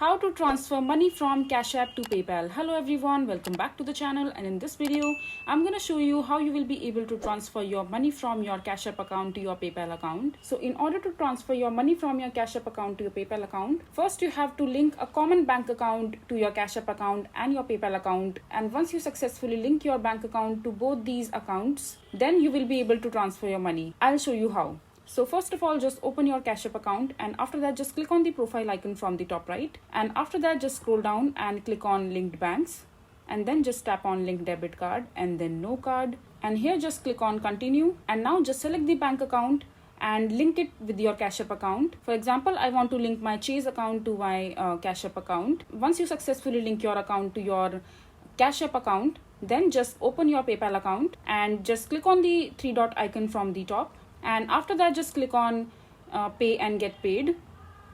How to transfer money from Cash App to PayPal. Hello everyone, welcome back to the channel, and in this video I'm going to show you how you will be able to transfer your money from your Cash App account to your PayPal account. So in order to transfer your money from your Cash App account to your PayPal account, first you have to link a common bank account to your Cash App account and your PayPal account, and once you successfully link your bank account to both these accounts, then you will be able to transfer your money. I'll show you how. So first of all, just open your Cash App account, and after that just click on the profile icon from the top right, and after that just scroll down and click on linked banks, and then just tap on linked debit card and then no card, and here just click on continue, and now just select the bank account and link it with your Cash App account. For example, I want to link my Chase account to my Cash App account. Once you successfully link your account to your Cash App account, then just open your PayPal account and just click on the three dot icon from the top, and after that just click on pay and get paid,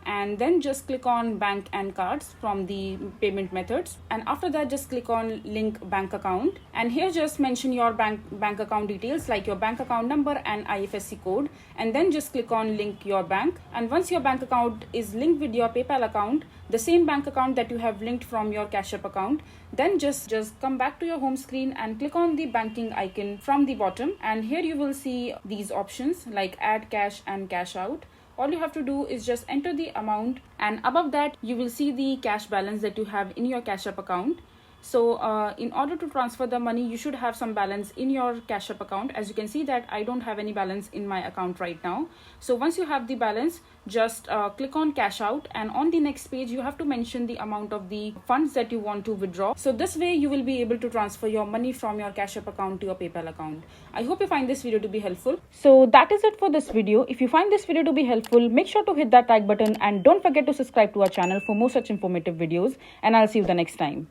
and then just click on bank and cards from the payment methods, and after that just click on link bank account, and here just mention your bank account details like your bank account number and IFSC code, and then just click on link your bank. And once your bank account is linked with your PayPal account, the same bank account that you have linked from your Cash App account, then just come back to your home screen and click on the banking icon from the bottom, and here you will see these options like add cash and cash out. All you have to do is just enter the amount, and above that you will see the cash balance that you have in your Cash App account. So in order to transfer the money, you should have some balance in your Cash App account. As you can see that I don't have any balance in my account right now. So once you have the balance, just click on cash out, and on the next page you have to mention the amount of the funds that you want to withdraw. So this way you will be able to transfer your money from your Cash App account to your PayPal account. I hope you find this video to be helpful. So that is it for this video. If you find this video to be helpful, make sure to hit that like button and don't forget to subscribe to our channel for more such informative videos, and I'll see you the next time.